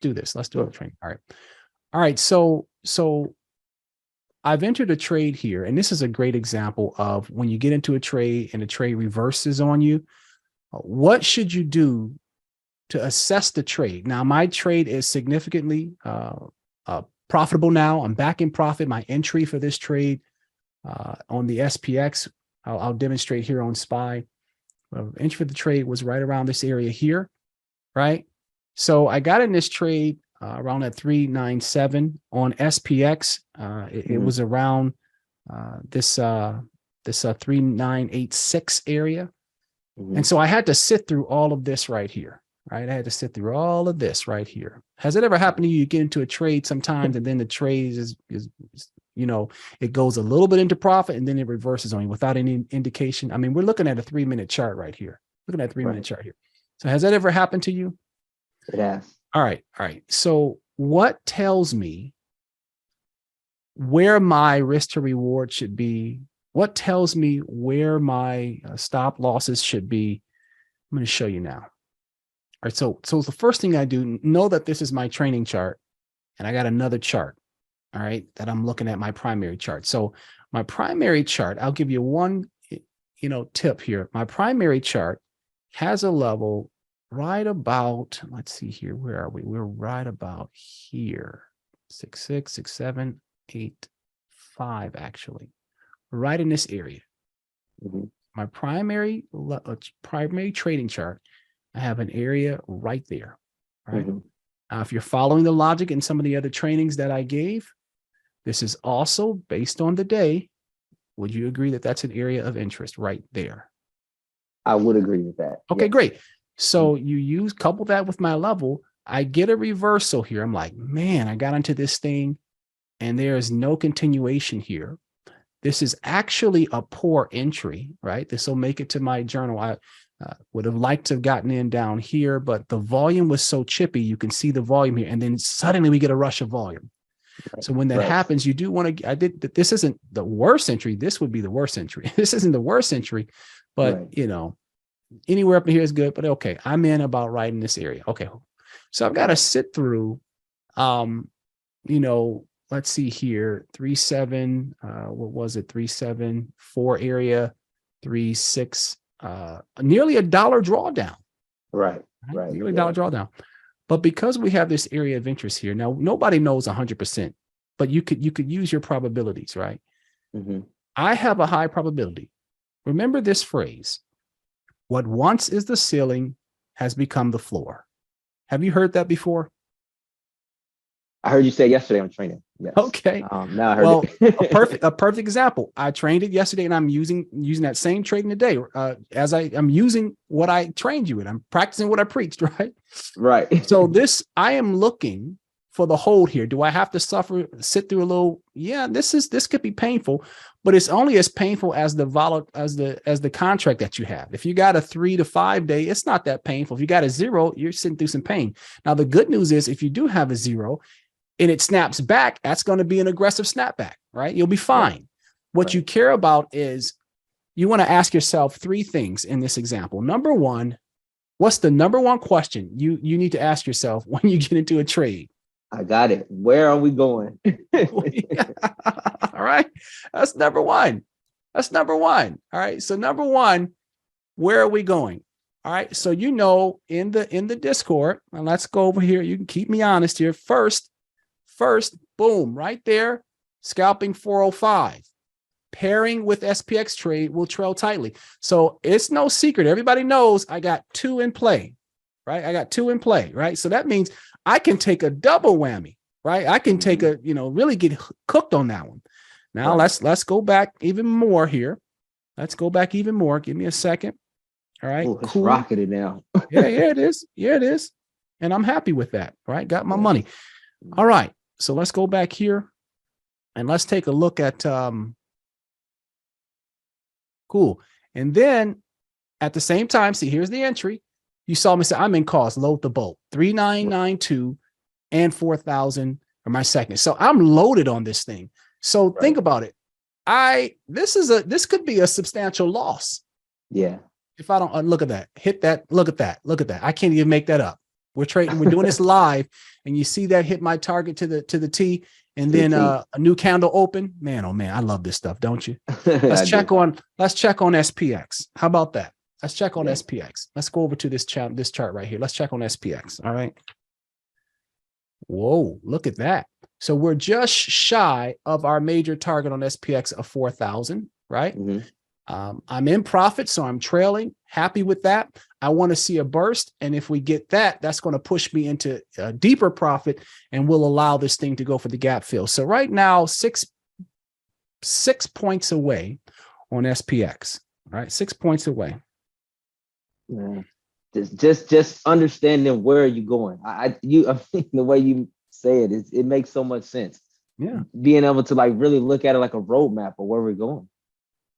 do this. Let's do Sure. a training. All right. All right. So I've entered a trade here, and this is a great example of when you get into a trade and the trade reverses on you. What should you do to assess the trade? Now, my trade is significantly profitable now. I'm back in profit. My entry for this trade on the SPX, I'll demonstrate here on SPY. Entry for the trade was right around this area here, right? So I got in this trade around at 397 on SPX. It was around this 3986 area. And so I had to sit through all of this right here, right? I had to sit through all of this right here. Has it ever happened to you? You get into a trade sometimes and then the trade is you know, it goes a little bit into profit and then it reverses on you without any indication. I mean, we're looking at a 3-minute chart right here. Looking at a 3-minute chart here. So has that ever happened to you? It has. All right. All right. So what tells me where my risk to reward should be? What tells me where my stop losses should be? I'm going to show you now. All right. So the first thing I do, know that this is my training chart and I got another chart. All right. That I'm looking at my primary chart. So my primary chart, I'll give you one, tip here. My primary chart has a level right about, let's see here. Where are we? We're right about here. 6.6, 6.7, 8.5, actually. Right in this area. My primary trading chart, I have an area right there. Right. Now, if you're following the logic in some of the other trainings that I gave, this is also based on the day. Would you agree that that's an area of interest right there? I would agree with that. Okay, great. So you couple that with my level, I get a reversal here. I'm like, man, I got into this thing and there is no continuation here. This is actually a poor entry, right? This will make it to my journal. I would have liked to have gotten in down here, but the volume was so chippy. You can see the volume here. And then suddenly we get a rush of volume. So when that happens, you do want to, this isn't the worst entry. This would be the worst entry. This isn't the worst entry, but anywhere up in here is good, but okay, I'm in about right in this area. Okay. So I've got to sit through, let's see here, 3.7, what was it? 3.74 area, 3.6, nearly $1 drawdown. Right. Nearly $1 drawdown. But because we have this area of interest here, now nobody knows 100%, but you could use your probabilities, right? I have a high probability. Remember this phrase: what once is the ceiling has become the floor. Have you heard that before? I heard you say yesterday on training. Yes. Okay. Now I heard it. a perfect example. I trained it yesterday, and I'm using that same trading today. As I'm using what I trained you in. I'm practicing what I preached, right? Right. So I am looking for the hold here. Do I have to sit through a little? Yeah, this could be painful, but it's only as painful as the contract that you have. If you got a 3 to 5 day, it's not that painful. If you got a 0, you're sitting through some pain. Now, the good news is if you do have a 0 and it snaps back, that's going to be an aggressive snapback, right? You'll be fine. Right. What you care about is you want to ask yourself 3 things in this example. Number one, what's the number one question you need to ask yourself when you get into a trade? I got it. Where are we going? All right. That's number one. All right. So number one, where are we going? All right. So, in the Discord, and let's go over here. You can keep me honest here. First, boom, right there. Scalping 405. Pairing with SPX trade will trail tightly. So it's no secret. Everybody knows I got 2 in play, right? I got 2 in play, right? So that means I can take a double whammy, right? I can take really get cooked on that one. Now let's go back even more here. Let's go back even more. Give me a second. All right. Ooh, it's rocketed now. yeah, it is. Yeah, it is. And I'm happy with that, right? Got my money. All right. So let's go back here and let's take a look at, cool. And then at the same time, see, here's the entry. You saw me say, I'm in calls, load the boat, 3992 and 4,000 are my seconds. So I'm loaded on this thing. So think about it. This could be a substantial loss. Yeah. If I don't look at that, hit that, look at that. I can't even make that up. We're trading, we're doing this live, and you see that hit my target to the T, and then a new candle open. Man, oh man, I love this stuff, don't you? Let's check on SPX. How about that? Let's check on SPX. Let's go over to this chart right here. Let's check on SPX. All right. Whoa, look at that. So we're just shy of our major target on SPX of 4,000, right? I'm in profit, so I'm trailing. Happy with that. I want to see a burst. And if we get that, that's going to push me into a deeper profit and will allow this thing to go for the gap fill. So right now, six points away on SPX, right? 6 points away. Yeah. Just understanding where you're going. I think the way you say it makes so much sense. Yeah. Being able to like really look at it like a roadmap of where we're going.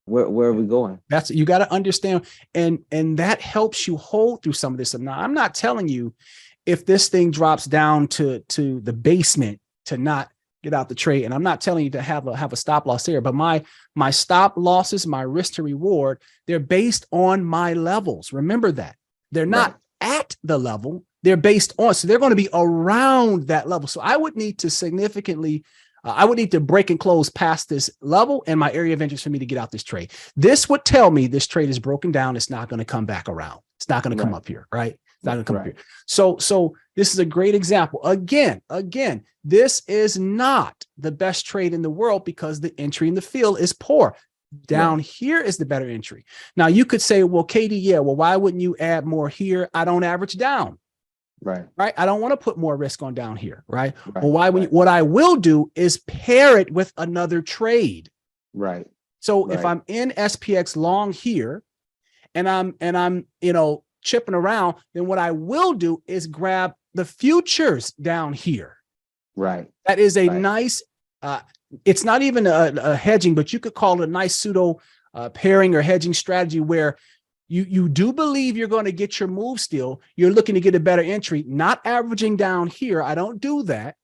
Where are we going? That's, you got to understand, and that helps you hold through some of this. Now, I'm not telling you if this thing drops down to the basement to not get out the trade, and I'm not telling you to have a stop loss there. But my stop losses, my risk to reward, they're based on my levels. Remember that they're not at the level; they're based on. So they're going to be around that level. So I would need to significantly. I would need to break and close past this level and my area of interest for me to get out this trade. This would tell me this trade is broken down. It's not going to come back around. It's not going to come up here, right? It's not going to come up here. So this is a great example. Again, this is not the best trade in the world because the entry in the field is poor. Down here is the better entry. Now you could say, well, Katie, well, why wouldn't you add more here? I don't average down. Right. I don't want to put more risk on down here. Right. Well, what I will do is pair it with another trade. Right. So if I'm in SPX long here and I'm, chipping around, then what I will do is grab the futures down here. Right. That is a nice, it's not even a hedging, but you could call it a nice pseudo pairing or hedging strategy where you do believe you're going to get your move still. You're looking to get a better entry, not averaging down here. I don't do that.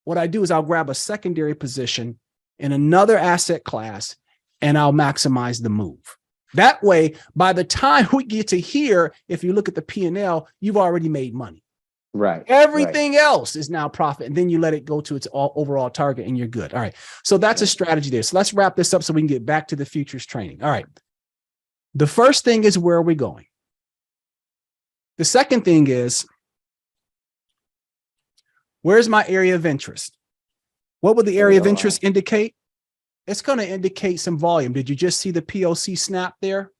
What I do is I'll grab a secondary position in another asset class and I'll maximize the move. That way, by the time we get to here, if you look at the P&L, you've already made money. Right. Everything else is now profit. And then you let it go to its overall target and you're good. All right. So that's a strategy there. So let's wrap this up so we can get back to the futures training. All right. The first thing is, where are we going? The second thing is, where's my area of interest? What would the area of interest indicate? It's going to indicate some volume. Did you just see the POC snap there?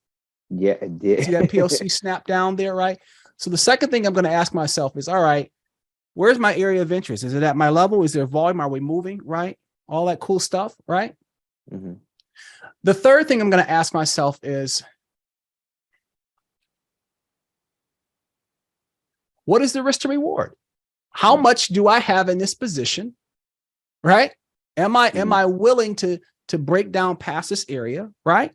Yeah, it did. See that POC snap down there, right? So the second thing I'm going to ask myself is, all right, where's my area of interest? Is it at my level? Is there volume? Are we moving, right? All that cool stuff, right? The third thing I'm going to ask myself is, what is the risk to reward? How much do I have in this position? Right? Am I willing to break down past this area? Right?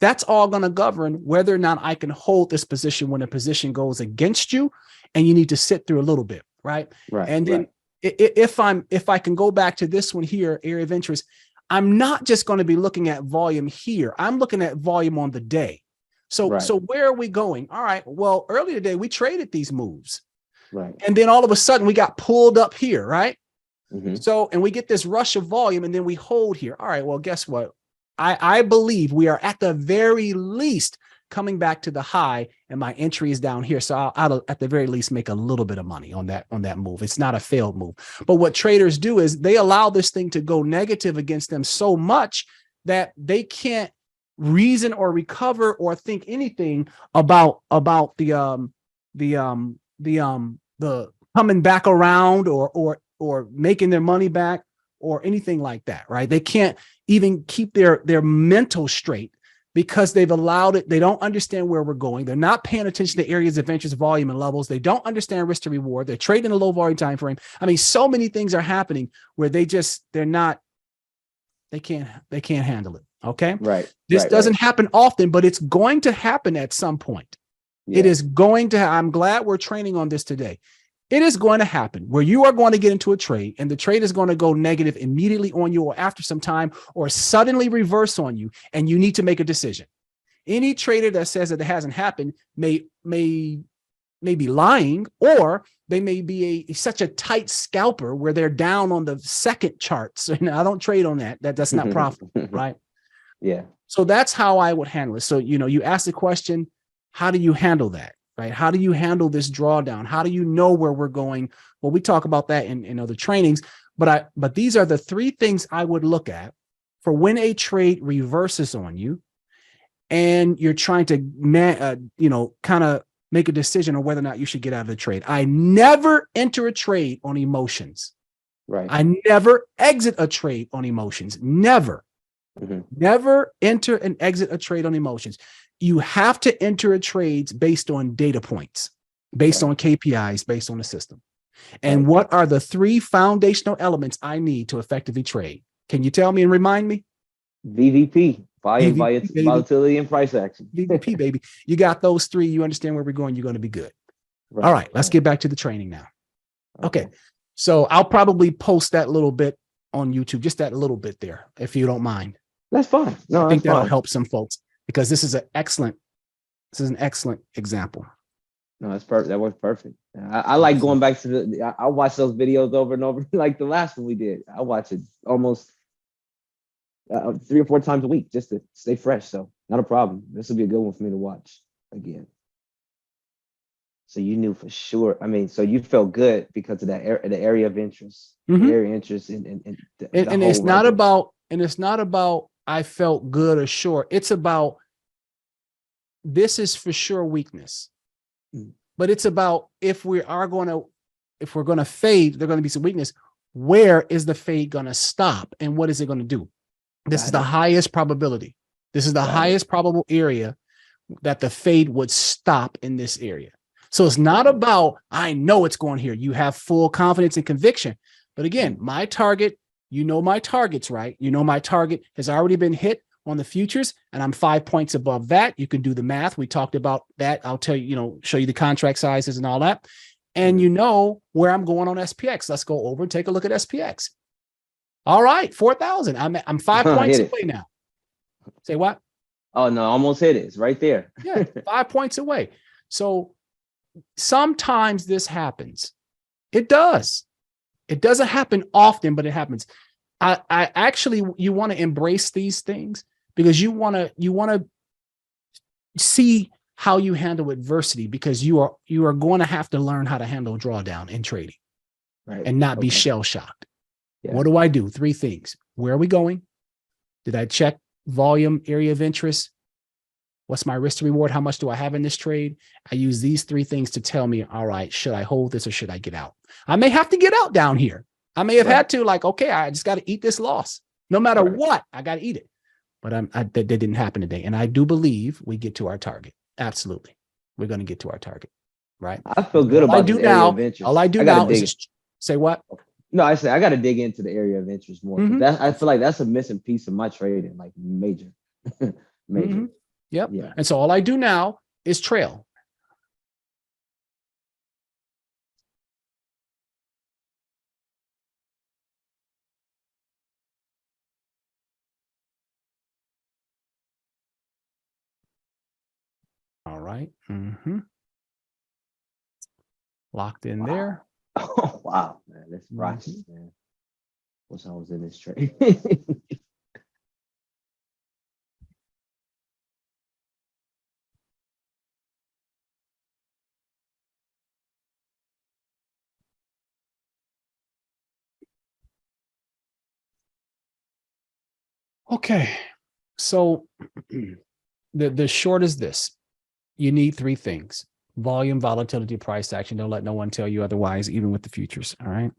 That's all going to govern whether or not I can hold this position when a position goes against you and you need to sit through a little bit. Right. And then if I can go back to this one here, area of interest, I'm not just going to be looking at volume here. I'm looking at volume on the day. So where are we going? All right. Well, earlier today, we traded these moves. Right. And then all of a sudden we got pulled up here. Right. So, and we get this rush of volume and then we hold here. All right. Well, guess what? I believe we are at the very least coming back to the high and my entry is down here. So I'll at the very least make a little bit of money on that move. It's not a failed move. But what traders do is they allow this thing to go negative against them so much that they can't reason or recover or think anything about the coming back around or making their money back or anything like that, right? They can't even keep their mental straight because they've allowed it. They don't understand where we're going. They're not paying attention to areas of interest, volume, and levels. They don't understand risk to reward. They're trading a low volume time frame. I mean, so many things are happening where they can't handle it. Okay. Right. This doesn't happen often, but it's going to happen at some point. Yeah. It is going to, I'm glad we're training on this today. It is going to happen where you are going to get into a trade and the trade is going to go negative immediately on you or after some time or suddenly reverse on you. And you need to make a decision. Any trader that says that it hasn't happened may may be lying, or they may be such a tight scalper where they're down on the second chart. So I don't trade on that. That's not profitable, right? Yeah. So that's how I would handle it. So, you ask the question, how do you handle that, right? How do you handle this drawdown? How do you know where we're going? Well, we talk about that in other trainings, but these are the three things I would look at for when a trade reverses on you and you're trying to, kind of make a decision on whether or not you should get out of the trade. I never enter a trade on emotions. Right. I never exit a trade on emotions. Never. Never enter and exit a trade on emotions. You have to enter a trades based on data points, based on KPIs, based on the system. And what are the three foundational elements I need to effectively trade? Can you tell me and remind me? VVP, volume, VVP, volatility, and price action. VVP, baby. You got those three. You understand where we're going. You're going to be good. Right, all right. Let's get back to the training now. Okay. So I'll probably post that little bit on YouTube, just that little bit there, if you don't mind. That's fine. No, I think that'll help some folks because this is an excellent example. No, that's perfect. That works perfect. I like going back to I watch those videos over and over, like the last one we did. I watch it almost 3 or 4 times a week just to stay fresh. So not a problem. This will be a good one for me to watch again. So you knew for sure. I mean, so you felt good because of that the area of interest, area of interest, and it's not about. And it's not about I felt good or sure. It's about this is for sure weakness. But it's about if we're going to fade, there's going to be some weakness. Where is the fade going to stop? And what is it going to do? This is the highest probability. This is the highest probable area that the fade would stop in this area. So it's not about, I know it's going here. You have full confidence and conviction. But again, my target, my targets, right? My target has already been hit on the futures and I'm 5 points above that. You can do the math. We talked about that. I'll tell you, show you the contract sizes and all that. And you know where I'm going on SPX. Let's go over and take a look at SPX. All right, 4,000. I'm 5 points away now. Say what? Oh, no, almost hit it. It's right there. Yeah, 5 points away. So sometimes this happens. It does. It doesn't happen often, but it happens. I actually, you want to embrace these things because you want to see how you handle adversity because you are going to have to learn how to handle drawdown in trading and not be shell shocked. Yeah. What do I do? 3 things. Where are we going? Did I check volume, area of interest? What's my risk to reward? How much do I have in this trade? I use these 3 things to tell me, all right, should I hold this or should I get out? I may have to get out down here. I may have had to okay, I just got to eat this loss. No matter what, I got to eat it. But that didn't happen today. And I do believe we get to our target. Absolutely. We're going to get to our target. Right. I feel good about this area of interest. All I do now is say what? No, I say I got to dig into the area of interest more. I feel like that's a missing piece of my trading, like major. Yep. Yeah. And so all I do now is trail. All right. Locked in there. Oh, wow, man. That's righteous, man. Wish I was in this trade. Okay. So the short is this. You need 3 things: volume, volatility, price action. Don't let no one tell you otherwise, even with the futures. All right.